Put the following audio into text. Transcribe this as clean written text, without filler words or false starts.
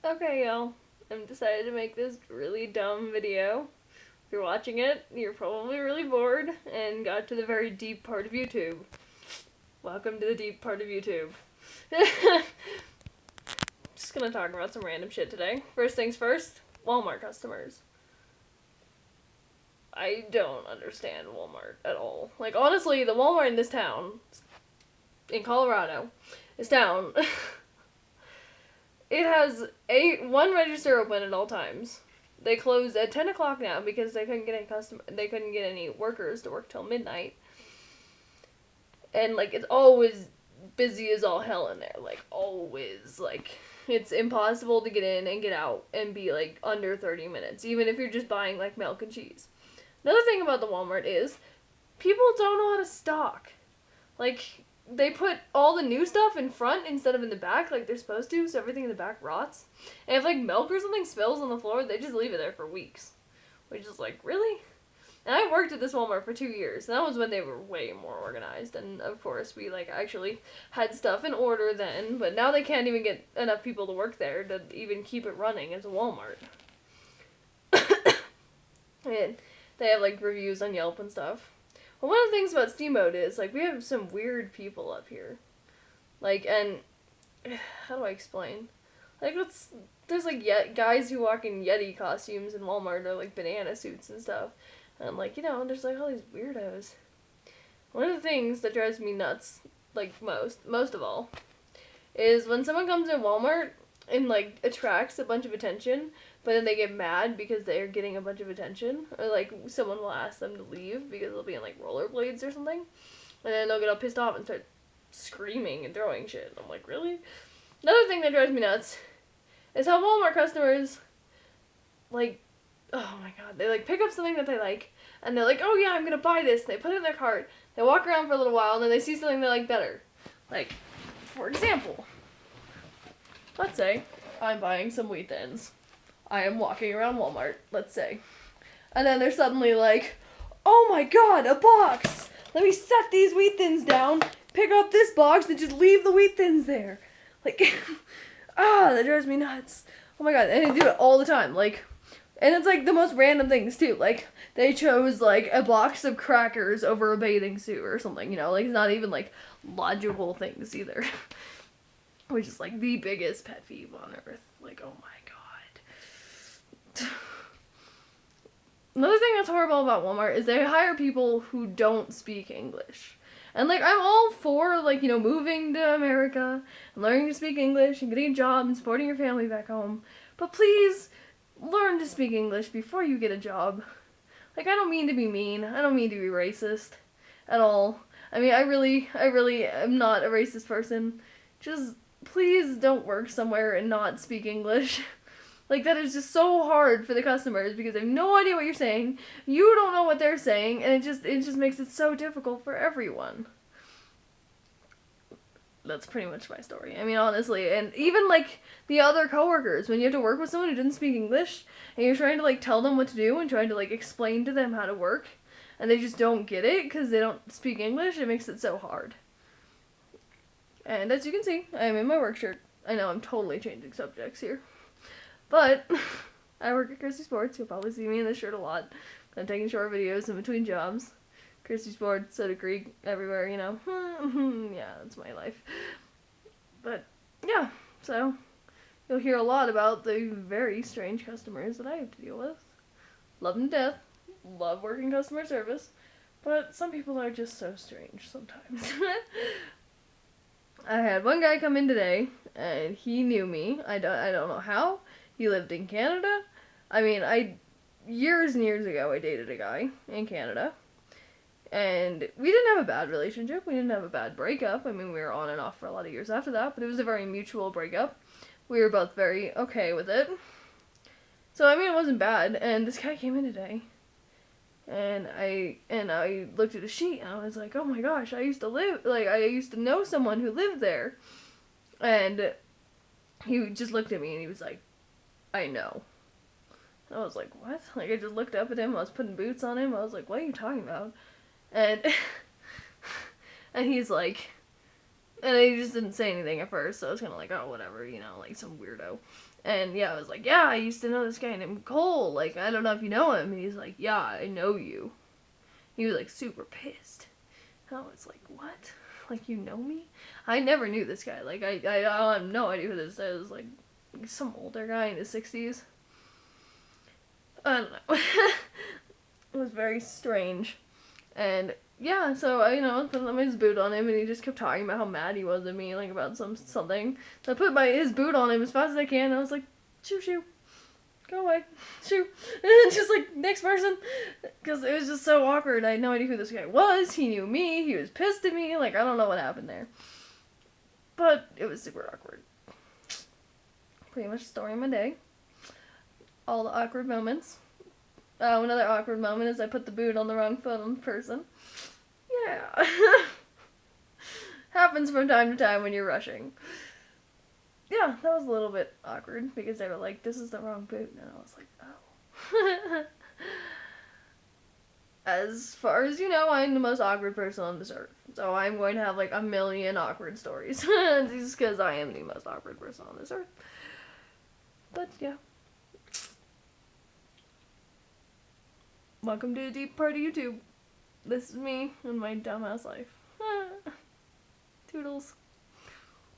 Okay, y'all. I've decided to make this really dumb video. If you're watching it, you're probably really bored and got to the very deep part of YouTube. Welcome to the deep part of YouTube. Just gonna talk about some random shit today. First things first, Walmart customers. I don't understand Walmart at all. Like, honestly, the Walmart in this town, in Colorado, this town, it has one register open at all times. They close at 10 o'clock now because they couldn't get any workers to work till midnight. And, like, it's always busy as all hell in there. Like, always. Like, it's impossible to get in and get out and be, like, under 30 minutes. Even if you're just buying, like, milk and cheese. Another thing about the Walmart is people don't know how to stock. Like, they put all the new stuff in front instead of in the back like they're supposed to, so everything in the back rots. And if, like, milk or something spills on the floor, they just leave it there for weeks. Which is like, really? And I worked at this Walmart for 2 years, and that was when they were way more organized. And, of course, we, like, actually had stuff in order then, but now they can't even get enough people to work there to even keep it running as a Walmart. And they have, like, reviews on Yelp and stuff. Well, one of the things about Steamboat is, like, we have some weird people up here. Like, and, how do I explain? Like, there's, like, guys who walk in Yeti costumes in Walmart or, like, banana suits and stuff. And, like, there's, like, all these weirdos. One of the things that drives me nuts, like, most of all, is when someone comes in Walmart and, like, attracts a bunch of attention, but then they get mad because they're getting a bunch of attention, or, like, someone will ask them to leave because they'll be on, like, rollerblades or something, and then they'll get all pissed off and start screaming and throwing shit. I'm like, really? Another thing that drives me nuts is how Walmart customers, like, oh my god, they, like, pick up something that they like, and they're like, oh yeah, I'm gonna buy this, and they put it in their cart, they walk around for a little while, and then they see something they like better. Like, for example, let's say I'm buying some wheat thins. I am walking around Walmart, let's say. And then they're suddenly like, oh my god, a box! Let me set these wheat thins down, pick up this box, and just leave the wheat thins there. Like, that drives me nuts. Oh my god, and they do it all the time, like, and it's, like, the most random things, too. Like, they chose, like, a box of crackers over a bathing suit or something, like, it's not even, like, logical things, either. Which is, like, the biggest pet peeve on earth. Like, oh my god. Another thing that's horrible about Walmart is they hire people who don't speak English. And, like, I'm all for, like, moving to America and learning to speak English and getting a job and supporting your family back home. But please, learn to speak English before you get a job. Like, I don't mean to be mean. I don't mean to be racist at all. I mean, I really am not a racist person. Just, please don't work somewhere and not speak English. Like, that is just so hard for the customers because they have no idea what you're saying. You don't know what they're saying, and it just makes it so difficult for everyone. That's pretty much my story. I mean, honestly, and even, like, the other coworkers, when you have to work with someone who doesn't speak English, and you're trying to, like, tell them what to do and trying to, like, explain to them how to work, and they just don't get it because they don't speak English, it makes it so hard. And as you can see, I'm in my work shirt. I know I'm totally changing subjects here. But I work at Christy Sports. You'll probably see me in this shirt a lot. I'm taking short videos in between jobs. Christy Sports, Soda Creek, everywhere, Yeah, that's my life. But, yeah, so you'll hear a lot about the very strange customers that I have to deal with. Love them to death. Love working customer service. But some people are just so strange sometimes. I had one guy come in today, and he knew me. I don't know how. He lived in Canada. I mean, years and years ago, I dated a guy in Canada. And we didn't have a bad relationship. We didn't have a bad breakup. I mean, we were on and off for a lot of years after that, but it was a very mutual breakup. We were both very okay with it. So, I mean, it wasn't bad. And this guy came in today. And I looked at a sheet, and I was like, oh my gosh, I used to know someone who lived there. And he just looked at me, and he was like, I know. I was like, what? Like, I just looked up at him, I was putting boots on him, I was like, what are you talking about? And, and he's like, And he just didn't say anything at first, so I was kind of like, oh, whatever, you know, like some weirdo. And yeah, I was like, yeah, I used to know this guy named Cole. Like, I don't know if you know him. And he's like, yeah, I know you. He was like super pissed. And I was like, what? Like, you know me? I never knew this guy. Like, I have no idea who this is. Like, some older guy in his 60s. I don't know. It was very strange. And yeah, so I, put his boot on him, and he just kept talking about how mad he was at me, like about something. So I put his boot on him as fast as I can, and I was like, shoo, shoo, go away, shoo, and just like next person, because it was just so awkward. I had no idea who this guy was. He knew me. He was pissed at me. Like, I don't know what happened there, but it was super awkward. Pretty much the story of my day. All the awkward moments. Another awkward moment is I put the boot on the wrong foot on the person. Yeah. Happens from time to time when you're rushing. Yeah, that was a little bit awkward because they were like, this is the wrong boot. And I was like, oh. As far as you know, I'm the most awkward person on this earth. So I'm going to have like a million awkward stories. Just because I am the most awkward person on this earth. But yeah. Welcome to a deep part of YouTube. This is me and my dumbass life. Toodles.